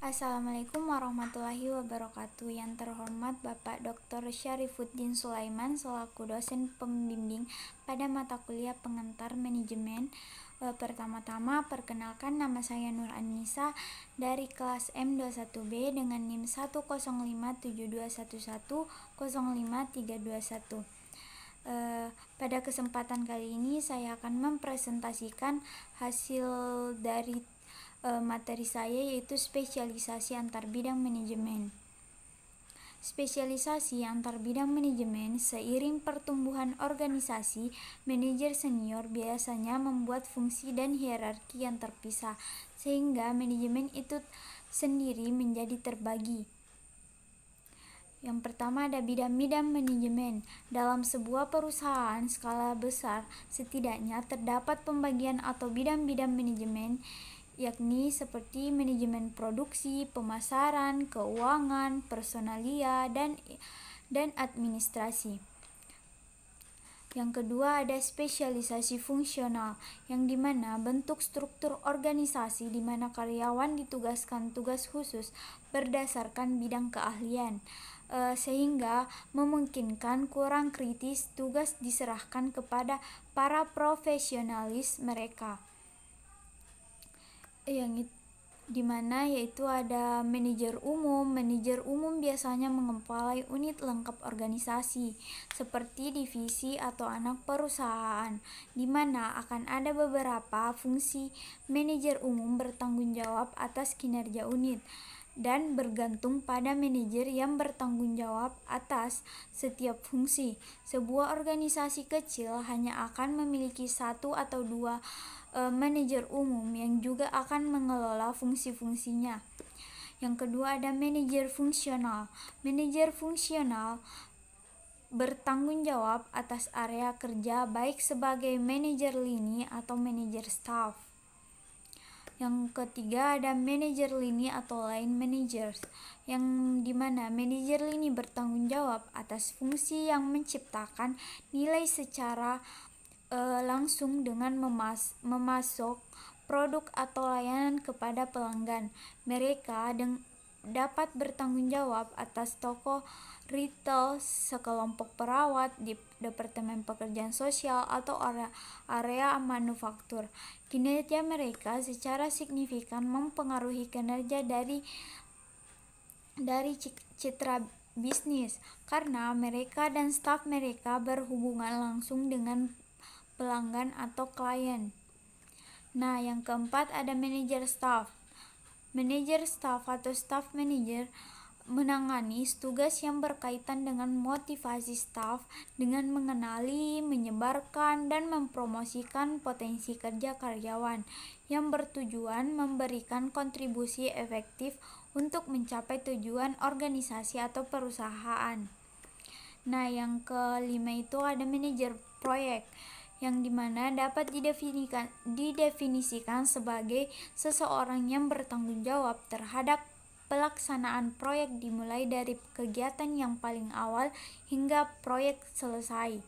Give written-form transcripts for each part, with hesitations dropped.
Assalamualaikum warahmatullahi wabarakatuh. Yang terhormat Bapak Dr. Syarifuddin Sulaiman selaku dosen pembimbing pada mata kuliah pengantar manajemen. Pertama-tama perkenalkan, nama saya Nur Anissa dari kelas M21B dengan NIM 1057211053321. Pada kesempatan kali ini saya akan mempresentasikan hasil dari materi saya, yaitu spesialisasi antar bidang manajemen. Spesialisasi antar bidang manajemen seiring pertumbuhan organisasi, manajer senior biasanya membuat fungsi dan hierarki yang terpisah, sehingga manajemen itu sendiri menjadi terbagi. Yang pertama ada bidang-bidang manajemen. Dalam sebuah perusahaan skala besar, setidaknya terdapat pembagian atau bidang-bidang manajemen, yakni seperti manajemen produksi, pemasaran, keuangan, personalia, dan administrasi. Yang kedua ada spesialisasi fungsional, yang dimana bentuk struktur organisasi di mana karyawan ditugaskan tugas khusus berdasarkan bidang keahlian, sehingga memungkinkan kurang kritis tugas diserahkan kepada para profesionalis mereka. Yang dimana yaitu ada manajer umum. Manajer umum biasanya mengepalai unit lengkap organisasi seperti divisi atau anak perusahaan, dimana akan ada beberapa fungsi. Manajer umum bertanggung jawab atas kinerja unit dan bergantung pada manajer yang bertanggung jawab atas setiap fungsi. Sebuah organisasi kecil hanya akan memiliki satu atau dua manajer umum yang juga akan mengelola fungsi-fungsinya. Yang kedua ada manajer fungsional. Manajer fungsional bertanggung jawab atas area kerja baik sebagai manajer lini atau manajer staff. Yang ketiga ada manajer lini atau line managers, yang dimana manajer lini bertanggung jawab atas fungsi yang menciptakan nilai secara langsung dengan memasok produk atau layanan kepada pelanggan. Mereka dapat bertanggung jawab atas toko retail, sekelompok perawat di Departemen Pekerjaan Sosial, atau area manufaktur. Kinerja mereka secara signifikan mempengaruhi kinerja dari citra bisnis, karena mereka dan staf mereka berhubungan langsung dengan pelanggan atau klien. Nah, yang keempat ada manajer staff. Manajer staff atau staff manager menangani tugas yang berkaitan dengan motivasi staf dengan mengenali, menyebarkan, dan mempromosikan potensi kerja karyawan yang bertujuan memberikan kontribusi efektif untuk mencapai tujuan organisasi atau perusahaan. Nah, yang kelima itu ada manajer proyek, yang dimana dapat didefinisikan sebagai seseorang yang bertanggung jawab terhadap pelaksanaan proyek dimulai dari kegiatan yang paling awal hingga proyek selesai.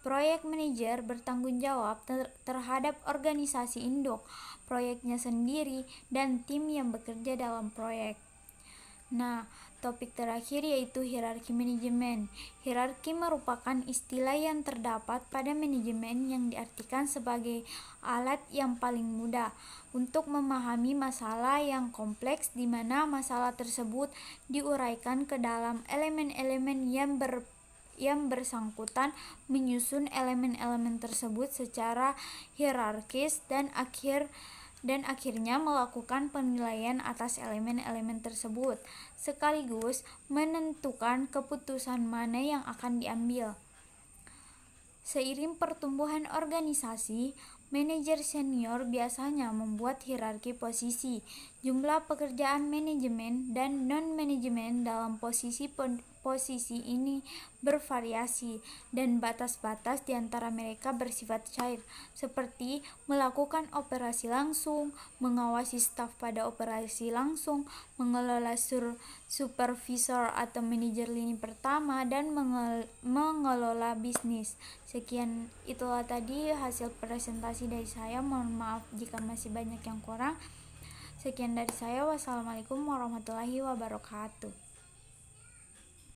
Proyek manajer bertanggung jawab terhadap organisasi induk, proyeknya sendiri, dan tim yang bekerja dalam proyek. Nah, topik terakhir yaitu hierarki manajemen. Hierarki merupakan istilah yang terdapat pada manajemen yang diartikan sebagai alat yang paling mudah untuk memahami masalah yang kompleks, di mana masalah tersebut diuraikan ke dalam elemen-elemen yang bersangkutan, menyusun elemen-elemen tersebut secara hierarkis dan akhirnya melakukan penilaian atas elemen-elemen tersebut, sekaligus menentukan keputusan mana yang akan diambil. Seiring pertumbuhan organisasi, manajer senior biasanya membuat hierarki posisi, jumlah pekerjaan manajemen dan non-manajemen dalam posisi ini bervariasi, dan batas-batas di antara mereka bersifat cair, seperti melakukan operasi langsung, mengawasi staf pada operasi langsung, mengelola supervisor atau manajer lini pertama, dan mengelola bisnis. Sekian, itulah tadi hasil presentasi dari saya. Mohon maaf jika masih banyak yang kurang. Sekian dari saya. Wassalamualaikum warahmatullahi wabarakatuh.